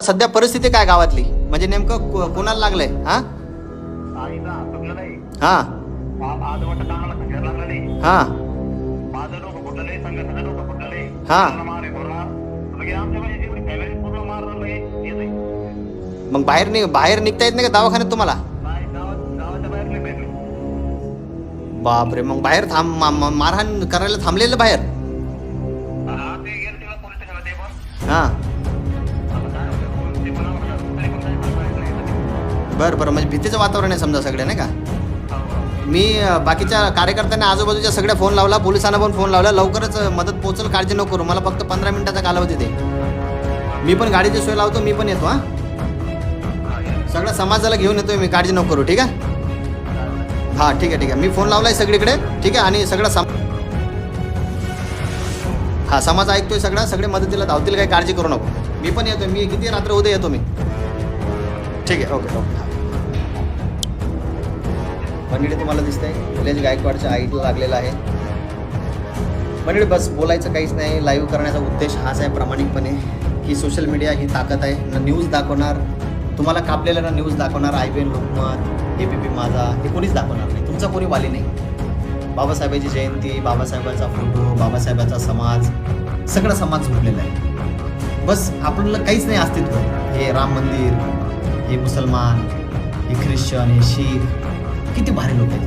सध्या परिस्थिती काय गावातली, म्हणजे नेमकं कोणाला लागलंय? हा हा हा हा मग बाहेर निघता येत नाही का दवाखान्यात तुम्हाला? बापरे, मग बाहेर मारहाण करायला थांबलेलं बाहेर? हा बरं बरं, म्हणजे भीतीचं वातावरण आहे समजा सगळं, नाही का? मी बाकीच्या कार्यकर्त्यांना आजूबाजूच्या सगळ्या फोन लावला, पोलिसांना पण फोन लावला, लवकरच मदत पोहोचल, काळजी नको करू, मला फक्त 15 मिनिटाचा कालावधी दे. मी पण गाडीची सोय लावतो, मी पण येतो. सगळ्या समाजाला घेऊन येतोय मी, काळजी नको करू, ठीक आहे? हां ठीक आहे, मी फोन लावलाय सगळीकडे, ठीक आहे? आणि सगळा समाज ऐकतोय, सगळे मदतीला धावतील, काही काळजी करू नको. मी पण येतोय, मी किती रात्र उद्या येतो मी, ठीक आहे? ओके. मंडळी तुम्हाला दिसतंय निलेश गायकवाडच्या आईला लागलेला आहे. मंडळी बस बोलायचं काहीच नाही, लाईव्ह करण्याचा उद्देश हाच आहे प्रामाणिकपणे, की सोशल मीडिया ही ताकद आहे. ना न्यूज दाखवणार तुम्हाला, कापलेलं ना न्यूज दाखवणार, IBN लोकमत, ABP माझा, हे कोणीच दाखवणार नाही, तुमचा कोणी वाली नाही. बाबासाहेबांची जयंती, बाबासाहेबांचा फोटो, बाबासाहेबांचा समाज, सगळा समाज झोपलेला आहे. बस आपल्याला काहीच नाही अस्तित्व. हे राम मंदिर, हे मुसलमान, हे ख्रिश्चन, हे शीख, किती भारी लोक आहेत.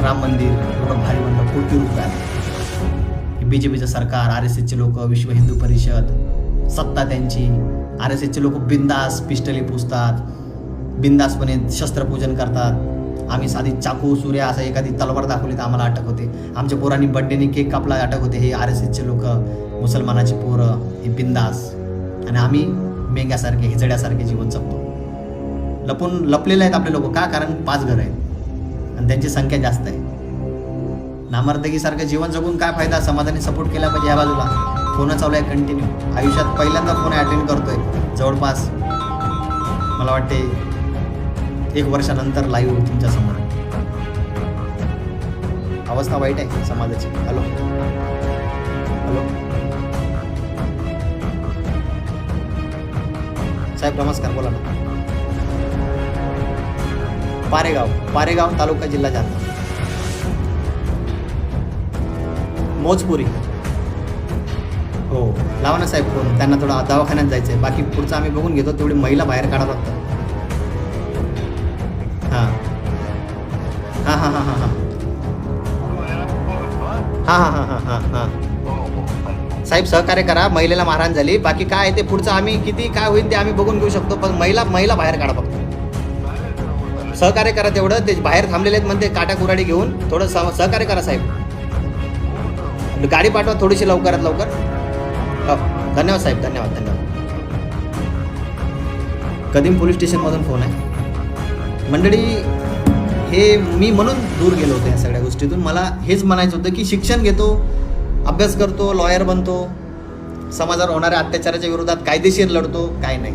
राम मंदिर एवढं भारी म्हणलं, कोटी रुपये. BJPचं सरकार, RSSचे लोक, विश्व हिंदू परिषद, सत्ता त्यांची, RSSचे लोक बिंदास पिस्टली पुसतात, बिंदासपणे शस्त्रपूजन करतात. आम्ही साधी चाकू सूर्या असं एखादी तलवार दाखवली तर आम्हाला अटक होते. आमच्या पोरांनी बड्डेने केक कापला, अटक होते. हे RSSचे लोक, मुसलमानाची पोरं, हे बिंदास, आणि आम्ही मेंग्यासारखे, हिजड्यासारखे जीवन जगतो. लपलेले आहेत आपले लोक, का? कारण 5 घरं आहेत आणि त्यांची संख्या जास्त आहे. नामर्दगीसारखं जीवन जगून काय फायदा? समाजाने सपोर्ट केला पाहिजे. या बाजूला फोन चालू आहे कंटिन्यू, आयुष्यात पहिल्यांदा फोन अटेंड करतोय जवळपास मला वाटते 1 वर्षानंतर लाईव्ह तुमच्यासमोर. अवस्था वाईट आहे समाजाची. हॅलो, साहेब नमस्कार, बोला ना. पारेगाव तालुका, जिल्हा जालना. मोजपुरी. हो, लावा ना साहेब फोन, त्यांना थोडा दवाखान्यात जायचं आहे. बाकी पुढचं आम्ही बघून घेतो, तेवढी महिला बाहेर काढा फक्त. हां हां हां हां हां हां हां हां हां हां हां साहेब सहकार्य करा. महिलेला मारहाण झाली, बाकी काय आहे ते पुढचं आम्ही किती काय होईल ते आम्ही बघून घेऊ शकतो, पण महिला बाहेर काढा फक्त. सहकार्य करा तेवढं, ते बाहेर थांबलेले आहेत म्हणते काटा कुराडी घेऊन, थोडं सहकार्य करा साहेब. गाडी पाठवा थोडीशी लवकरात लवकर. हो, धन्यवाद साहेब, धन्यवाद. कदीम पोलीस स्टेशनमधून फोन आहे. मंडळी, हे मी म्हणून दूर गेलो होतो या सगळ्या गोष्टीतून. मला हेच म्हणायचं होतं की शिक्षण घेतो, अभ्यास करतो, लॉयर बनतो, समाजावर होणाऱ्या अत्याचाराच्या विरोधात कायदेशीर लढतो, काय नाही,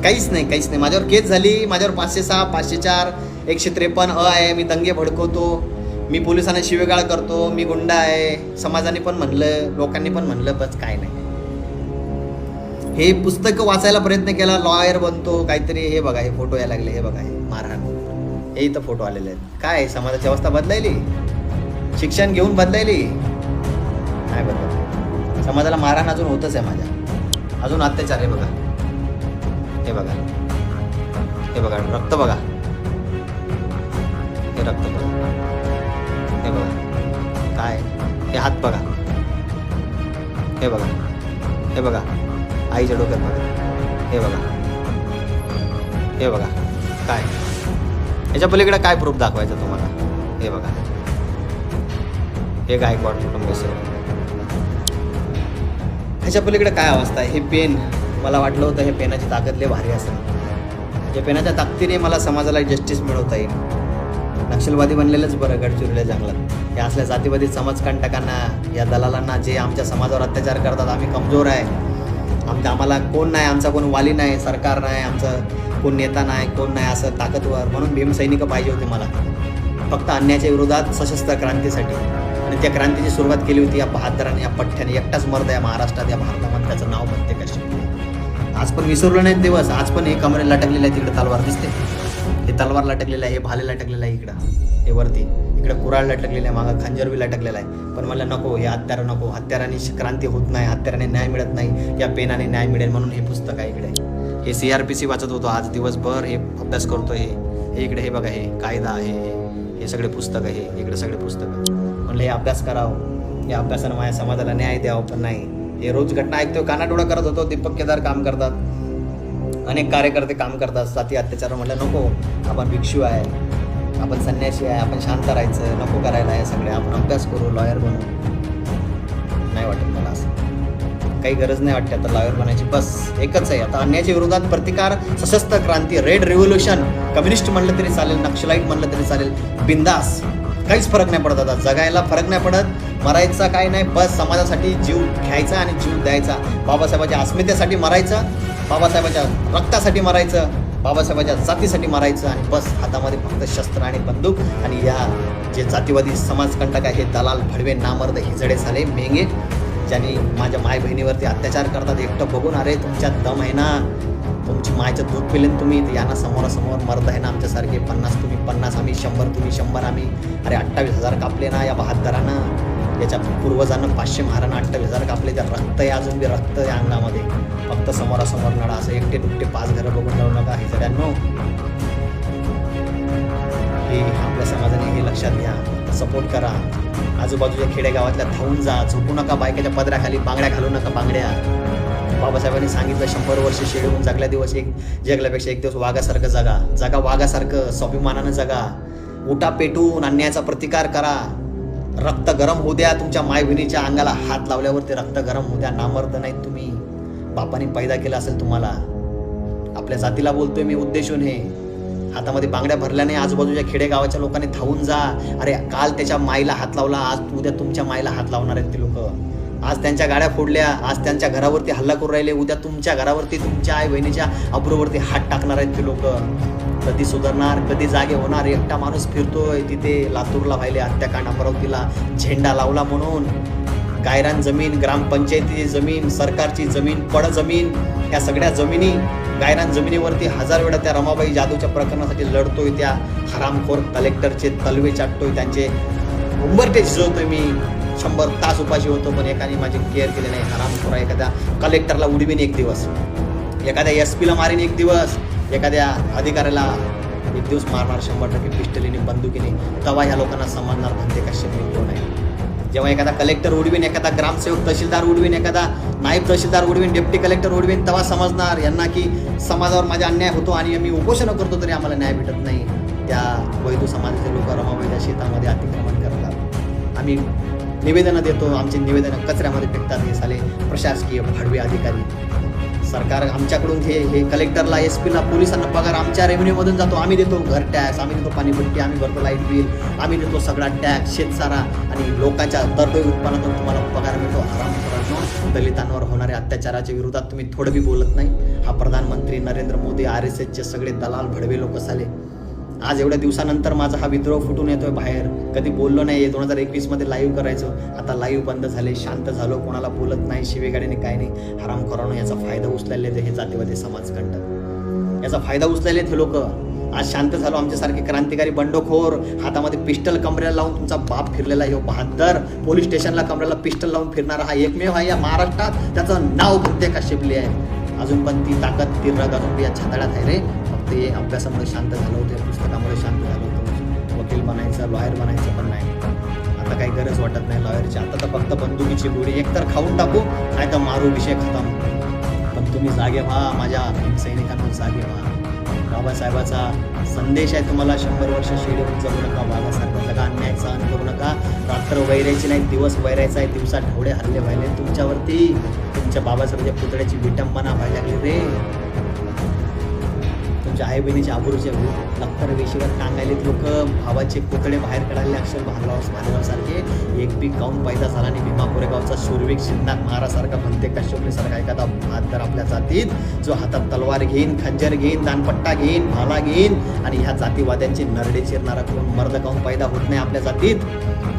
काहीच नाही. माझ्यावर केस झाली, माझ्यावर 506, 504, 153 आहे. मी दंगे भडकवतो, मी पोलिसांना शिवेगाळ करतो, मी गुंडा आहे. समाजाने पण म्हणलं, लोकांनी पण म्हणलं, बस काय नाही. हे पुस्तकं वाचायला प्रयत्न केला, लॉयर बनतो काहीतरी. हे बघा, हे फोटो यायला लागले, हे बघा, हे मारहाण, हे इथं फोटो आलेले आहेत. काय समाजाची अवस्था बदलायली? शिक्षण घेऊन बदलायली? नाही बदलत. समाजाला मारहाण अजून होतच आहे, माझ्या अजून अत्याचार आहे. बघा, हे बघा, रक्त बघा, हे रक्त बघा, हे बघा, काय हे हात बघा, हे बघा, आईच्या डोक्यात बघा, हे बघा, काय याच्या पलीकडे काय प्रूफ दाखवायचं तुम्हाला? हे बघा, हे गायकवाड कुटुंब. ह्याच्या पलीकडे काय अवस्था आहे? हे पेन, मला वाटलं होतं हे पेनाची ताकद लय भारी असेल. या पेनाच्या ताकदीने मला समाजाला जस्टिस मिळवता येईल. नक्षलवादी बनलेलंच बरं गडचिरोलीच्या जंगलात. हे असल्या जातीवादी समाजकंटकांना, या दलालांना, जे आमच्या समाजावर अत्याचार करतात, आम्ही कमजोर आहे, आम्हाला कोण नाही, आमचा कोण वाली नाही, सरकार नाही, आमचं कोण नेता नाही, कोण नाही, असं ताकदवर. म्हणून भीमसैनिक पाहिजे होते मला, फक्त अन्यायाच्या विरोधात सशस्त्र क्रांतीसाठी. आणि त्या क्रांतीची सुरुवात केली होती या बहादराने, या पठ्ठ्याने. एकटाच मर्द या महाराष्ट्रात, या भारतामध्ये, त्याचं नाव म्हणते कशी. आज पण विसरलो नाही दिवस. आज पण हे कमरे लटकलेले आहे, तिकडे तलवार दिसते, हे तलवार लटकलेलं आहे, हे भाले लटकलेलं आहे इकडं, हे वरती इकडे कुराळ लटकलेलं आहे, मागं खंजर बी लटकलेला आहे. पण मला नको, हे हत्यारं नको, हत्याराने क्रांती होत नाही, हत्याराने न्याय मिळत नाही, या पेनाने न्याय मिळेल म्हणून हे पुस्तक आहे इकडे. हे CRPC वाचत होतो आज दिवसभर, हे अभ्यास करतो. हे इकडे हे बघा, हे कायदा आहे, हे सगळे पुस्तक आहे, इकडे सगळे पुस्तक. म्हणलं हे अभ्यास करावं, या अभ्यासानं माझ्या समाजाला न्याय द्यावं, पण नाही. हे रोज घटना ऐकतो, कानाडोळा करत होतो. दीपक केदार काम करतात, अनेक कार्यकर्ते काम करतात जाती अत्याचार. म्हटलं नको, आपण भिक्षू आहे, आपण संन्यासी आहे, आपण शांत राहायचं, नको करायला आहे सगळे, आपण अभ्यास करू, लॉयर बनू. नाही वाटत मला असं, काही गरज नाही वाटते आता लॉयर बनायची. बस एकच आहे आता, अन्यायाच्या विरोधात प्रतिकार, सशस्त्र क्रांती, रेड रिव्होल्युशन. कम्युनिस्ट म्हणलं तरी चालेल, नक्षलाईट म्हणलं तरी चालेल, बिंदास, काहीच फरक नाही पडत आता. जगायला फरक नाही पडत, मरायचा काय नाही, बस समाजासाठी जीव घ्यायचा आणि जीव द्यायचा. बाबासाहेबांच्या अस्मितेसाठी मरायचं, बाबासाहेबांच्या रक्तासाठी मरायचं, बाबासाहेबांच्या जातीसाठी मरायचं, आणि बस हातामध्ये फक्त शस्त्र आणि बंदूक. आणि या जे जातीवादी समाजकंटक आहे, हे दलाल, भडवे, नामर्द, हिजडे झाले, मेंगे, ज्यांनी माझ्या माय बहिणीवरती अत्याचार करतात. एकटं बघून, अरे तुमच्यात दम आहे ना, तुमची मायचं दूध पिलेन तुम्ही, यांना समोरासमोर मर्द आहे ना आमच्यासारखे. 50 तुम्ही 50, आम्ही 100, तुम्ही 100 आम्ही. अरे 28,000 कापले ना या बहादरानं, याच्या पूर्वजांना 500 महारानं 28,000 कापले. त्या रक्त आहे, अजून बी रक्त या अंगामध्ये. फक्त समोरासमोर लढा, असं एकटे दुकटे 5 घरं बघून लढू नका. हे सगळ्यांनो, हे आपल्या समाजाने हे लक्षात घ्या, सपोर्ट करा. आजूबाजूच्या खेडेगावातल्या धावून जा, झोपू नका, बायकाच्या पदराखाली बांगड्या घालू नका, बांगड्या. बाबासाहेबांनी सांगितलं 100 वर्ष शेळीहून जगल्या दिवस एक जगल्यापेक्षा एक दिवस वाघासारखं जगा. जगा वाघासारखं, स्वाभिमानानं जगा. उठा पेटून, अन्यायाचा प्रतिकार करा. रक्त गरम होऊ द्या, तुमच्या माय बहिणीच्या अंगाला हात लावल्यावर ते रक्त गरम होऊ द्या. नामर्द नाहीत तुम्ही, बापाने पैदा केला असेल तुम्हाला. आपल्या जातीला बोलतोय मी उद्देशून, हे हातामध्ये बांगड्या भरल्याने आजूबाजूच्या खेडेगावाच्या लोकांनी धावून जा. अरे काल त्याच्या माईला हात लावला, आज उद्या तुमच्या माईला हात लावणार आहेत ते लोक. आज त्यांच्या गाड्या फोडल्या, आज त्यांच्या घरावरती हल्ला करून राहिले, उद्या तुमच्या घरावरती, तुमच्या आई बहिणीच्या अब्रूवरती हात टाकणार आहेत ते लोक. कधी सुधारणार, कधी जागे होणार? एकटा माणूस फिरतोय तिथे लातूरला व्हायले हत्याकांड, अमरावतीला झेंडा लावला म्हणून. गायरान जमीन, ग्रामपंचायतीची जमीन, सरकारची जमीन, पड जमीन, या सगळ्या जमिनी, गायरान जमिनीवरती 1000 वेळा त्या रमाबाई जाधवच्या प्रकरणासाठी लढतोय. त्या हरामखोर कलेक्टरचे तलवे चाटतोय, त्यांचे उंबरटे झिजवतोय मी. 100 तास उपाशी होतो, पण एकाने माझी केअर केली नाही. हरामखोर एखाद्या कलेक्टरला उडवीन एक दिवस, एखाद्या SP ला मारीन एक दिवस, एखाद्या अधिकाऱ्याला एक दिवस मारणार 100% पिस्टलीने, बंदुकीने. तेव्हा ह्या लोकांना समजणार म्हणते कश्यप कोण आहे. जेव्हा एखादा कलेक्टर उडवीन, एखादा ग्रामसेवक तहसीलदार उडवीन, एखादा नायब तहसीलदार उडवीन, डेप्टी कलेक्टर उडवीन, तेव्हा समजणार यांना की समाजावर माझा अन्याय होतो आणि आम्ही उपोषण करतो तरी आम्हाला न्याय भेटत नाही. त्या वैदू समाजाचे लोक रमाबाईच्या शेतामध्ये अतिक्रमण करतात. आम्ही निवेदनं देतो, आमची निवेदनं कचऱ्यामध्ये फेकतात हे साले प्रशासकीय भडवे अधिकारी. सरकार आमच्याकडून हे कलेक्टरला, SP ला, पोलिसांना पगार आमच्या रेव्हेन्यूमधून जातो. आम्ही देतो घर टॅक्स, आम्ही देतो पाणीपट्टी, आम्ही भरतो लाईट बिल, आम्ही देतो सगळा टॅक्स, शेतसारा, आणि लोकांच्या दरडोई उत्पन्नातून तुम्हाला पगार मिळतो. हरामखोरांनो, दलितांवर होणाऱ्या अत्याचाराच्या विरोधात तुम्ही थोडं बी बोलत नाही. हा प्रधानमंत्री नरेंद्र मोदी, RSSचे सगळे दलाल भडवे लोक साले. आज एवढ्या दिवसानंतर माझा हा विद्रोह फुटून येतोय बाहेर. कधी बोललो नाही. 2021 मध्ये लाईव्ह करायचो, आता लाईव्ह बंद झाले, शांत झालो, कोणाला बोलत नाही, शिवेगाडीने काय नाही. हरामखोरांनो, याचा फायदा उचलायले हे जातीवादी समाजकंटक, याचा फायदा उचलायले हे लोक. आज शांत झालो, आमच्यासारखे क्रांतिकारी बंडखोर हातामध्ये पिस्टल कमरेला लावून तुमचा बाप फिरलेला आहे. बहादर पोलीस स्टेशनला कमरेला पिस्टल लावून फिरणारा हा एकमेव आहे या महाराष्ट्रात. त्याचं नाव भुत्ते कश्यपली आहे. अजून पण ती ताकद, ती रग अजून या छाताळ्यात आहे रे. फक्त हे अभ्यासामुळे शांत झालं होतं, या पुस्तकामुळे शांत झालं होतं. वकील बनायचं, लॉयर बनायचं पण नाही. आता काही गरज वाटत नाही लॉयरची. आता तर फक्त बंदुकीची गोळी एकतर खाऊन टाकू, नाही तर मारू, विषय खतम. पण तुम्ही जागे व्हा, माझ्या सैनिकांना जागे व्हा. बाबासाहेबाचा संदेश आहे तुम्हाला, 100 वर्ष शेळीहून जगू नका, वाघासारखं जगा, अन्याय सहन करू नका. रात्र वैरायची नाही, दिवस वैरायचा आहे. दिवसा ढवळे हल्ले व्हायले तुमच्यावरती. तुमच्या बाबासाहेबांच्या पुतळ्याची विटंबना व्हायला लागली रे. तुमच्या आई बहिणीच्या आबरूच्या नक्कर वेशीवर टांगायलेत लोक. भावाचे पुतळे बाहेर काढायला अक्षर भालेरावसारखे. एक बी गाऊन पैदा झाला आणि भीमा कोरेगावचा शूरवीर शिंदनाथ महाराजसारखा भंते कश्यपलीसारखा एखादा बहादर आपल्या जातीत, जो हातात तलवार घेईन, खंजर घेईन, दानपट्टा घेईन, भाला घेईन, आणि ह्या जातीवाद्यांचे नरडे चिरणारा कोण मर्द गाऊन पैदा होत नाही आपल्या जातीत.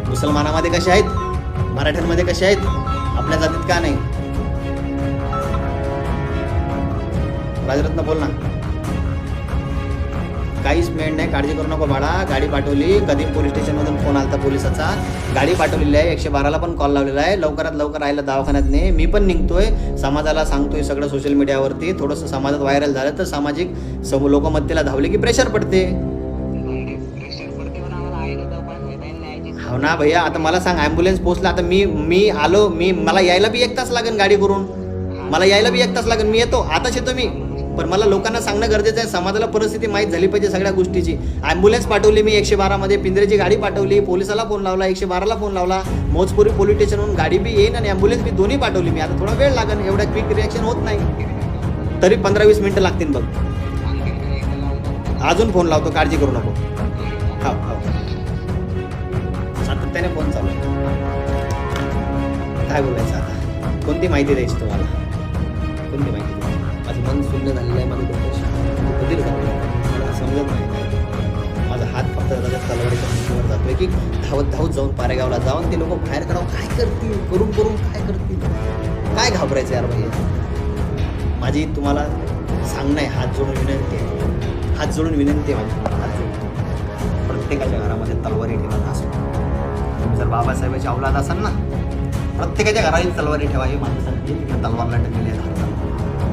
मुसलमानामध्ये कसे आहेत, मराठ्यांमध्ये कसे आहेत, आपल्या जातीत का नाही? राजरत्न बोल ना. काहीच मेंड नाही, काळजी करू नको बाळा. गाडी पाठवली, कदीम पोलीस स्टेशनमधून फोन आला पोलिसाचा. गाडी पाठवलेली आहे, 112ला पण कॉल लावलेला आहे. लवकरात लवकर राहिलं दवाखान्यात ने. मी पण निघतोय, समाजाला सांगतोय सगळं सोशल मीडियावरती. थोडंसं समाजात व्हायरल झालं तर सामाजिक लोक मध्येला धावले की प्रेशर पडते. हो ना भैया, आता मला सांग, ॲम्ब्युलन्स पोहोचला. आता मी आलो, मला यायला बी 1 तास लागेल गाडी करून. मला यायला बी 1 तास लागेल. मी येतो, आताच येतो मी. पण मला लोकांना सांगणं गरजेचं आहे. समाजाला परिस्थिती माहीत झाली पाहिजे सगळ्या गोष्टीची. ॲम्ब्युलन्स पाठवली मी 112मध्ये, पिंजऱ्याची गाडी पाठवली, पोलिसाला फोन लावला, 112ला फोन लावला, मोजपुरी पोलीस स्टेशनहून गाडी बी येईन आणि ॲम्ब्युलन्स बी दोन्ही पाठवली मी. आता थोडा वेळ लागेल, एवढा क्विक रिॲक्शन होत नाही. तरी 15-20 मिनटं लागतील बघ. अजून फोन लावतो, काळजी करू नको. हो हो, सातत्याने फोन चालू आहे. काय बोलायचं आता, कोणती माहिती द्यायची तुम्हाला, कोणती माहिती द्यायची? माझं मन शून्य झालेलं आहे, माझं डोकं कधी मला समजत नाही. माझा हात फक्त तलवारीच्या मुठीवर जातोय की धावत जाऊन पारेगावला जाऊन ते लोक बाहेर काढावं. काय करतील, करून काय करतील, काय घाबरायचं यार भैया. माझी तुम्हाला सांगणं आहे, हात जोडून विनंती आहे, हात जोडून विनंती आहे माझी, हात जोडून. प्रत्येकाच्या घरामध्ये तलवारी ठेवत असो. तुम्ही जर बाबासाहेबांची औलाद असाल ना, प्रत्येकाच्या घराची तलवारी ठेवा. हे माझं सांगते, तलवारला टकलेली आहे,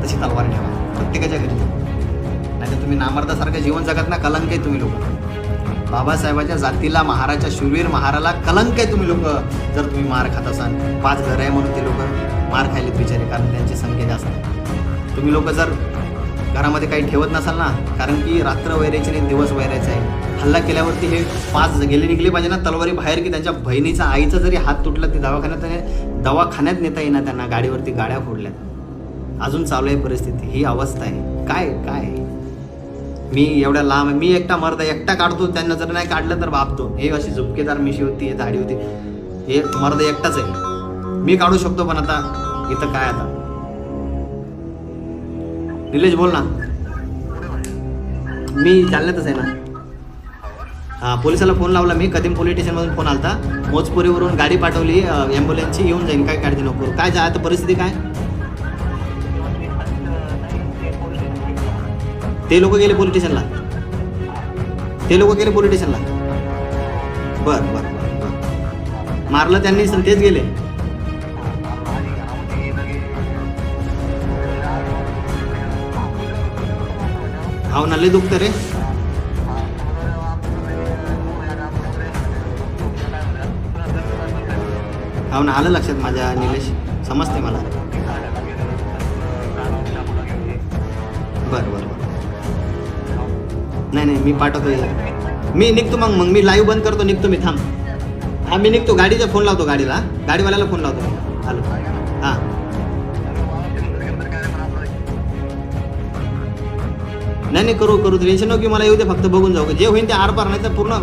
तशी तलवार ठेवा प्रत्येकाच्या घरी. नाही तर तुम्ही नामर्दासारखं जीवन जगत ना, कलंक आहे तुम्ही लोक. बाबासाहेबाच्या जातीला, महाराच्या शूरवीर महाराला कलंक आहे तुम्ही लोक. जर तुम्ही मार खात असाल, 5 घर आहे म्हणून ते लोक मार खायलेत बिचारे, कारण त्यांची संख्या जास्त आहे. तुम्ही लोक जर घरामध्ये काही ठेवत नसाल ना, कारण की रात्र वैरायची नाही, दिवस वैरायचा आहे. हल्ला केल्यावरती हे 5 गेले निघले पाहिजे ना तलवारी बाहेर, की त्यांच्या बहिणीचा, आईचा जरी हात तुटला, ती दवाखान्यात नेता येईना त्यांना. गाडीवरती गाड्या फोडल्यात. अजून चालू आहे परिस्थिती, ही अवस्था आहे. काय मी एवढ्या लांब, मी एकटा मर्द एकटा काढतो, त्यांना जर नाही काढलं तर बापतो. हे अशी झुपकेदार मिशी होती, दाढी होती, हे मर्द एकटाच आहे. मी काढू शकतो, पण आता इथं काय. आता निलेश बोल ना. मी जालन्यातच आहे ना. हां, पोलिसाला फोन लावला मी, कदीम पोलीस स्टेशनमधून फोन आला होता. मोजपुरीवरून गाडी पाठवली ॲम्ब्युलन्सची, येऊन जाईन, काय काळजी नको. काय जा आता परिस्थिती काय? ते लोक गेले पोलीस स्टेशनला, बरं. मारलं त्यांनी, तेच गेले. हो ना, लय दुखतं रे. हो ना, आलं लक्षात माझ्या निलेश, समजते मला. बरं. नाही मी पाठवतो. मी निघतो, मग मी लाईव्ह बंद करतो, निघतो मी. थांब. हां, मी निघतो. गाडीचा फोन लावतो, गाडीवाल्याला फोन लावतो. हॅलो. हां, नाही करू टेन्शन नको की मला येऊ दे, फक्त बघून जाऊ. जे होईल ते आरपार, नाही तर पूर्ण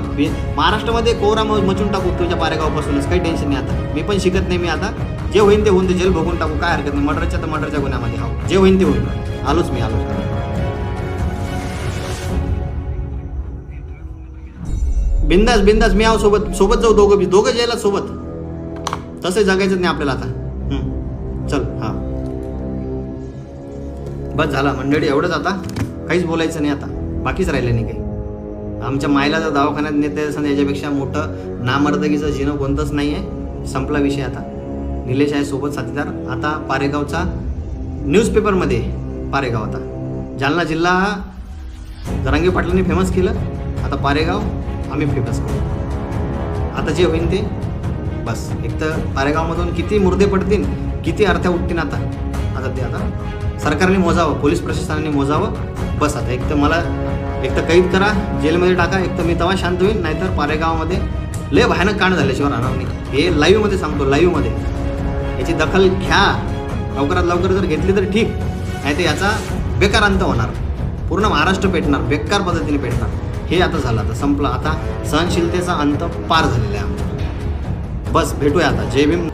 महाराष्ट्रामध्ये कोरा मचून टाकू तुझ्या पारेगावपासूनच. काही टेन्शन नाही. आता मी पण शिकत नाही. मी आता जे होईल ते होऊन ते जेल बघून टाकू, काय हरकत नाही. मर्डरच्या तर मर्डरच्या गुन्ह्यामध्ये. हो, जे होईल ते होईल. आलोच. बिंदास मी आहो सोबत जाऊ. दोघं जायला सोबत. तसं जगायचं नाही आपल्याला आता. चल. हां, बस झाला मंडळी, एवढंच. आता काहीच बोलायचं नाही. आता बाकीच राहिलं नाही काही. आमच्या मायला जर दवाखान्यात नेते असेल, याच्यापेक्षा मोठं नामर्दगीचं जिणं कोणतंच नाही आहे. संपला विषय. आता निलेश आहे सोबत, साथीदार. आता पारेगावचा न्यूजपेपरमध्ये पारेगाव, आता जालना जिल्हा जरांगे पाटलांनी फेमस केलं, आता पारेगाव आम्ही फेमस करू. आता जे होईल ते बस. एक तर पारेगावमधून किती मुर्दे पडतील, किती अर्थ्या उठतील. आता ते सरकारने मोजावं, पोलीस प्रशासनाने मोजावं. बस आता एक तर कैद करा, जेलमध्ये टाका. एक तर मी तेव्हा शांत होईल. नाहीतर पारेगावामध्ये लय भयानक कांड झाल्याशिवाय राहणार नाही. हे लाईव्हमध्ये सांगतो, लाईव्हमध्ये. याची दखल घ्या, लवकरात लवकर जर घेतली तर ठीक, नाही तर याचा बेकार अंत होणार. पूर्ण महाराष्ट्र पेटणार, बेकार पद्धतीने पेटणार. हे आता झालं, आता संपलं. आता सहनशीलतेचा अंत पार झालेला आहे आमचा. बस भेटूया आता. जय भीम.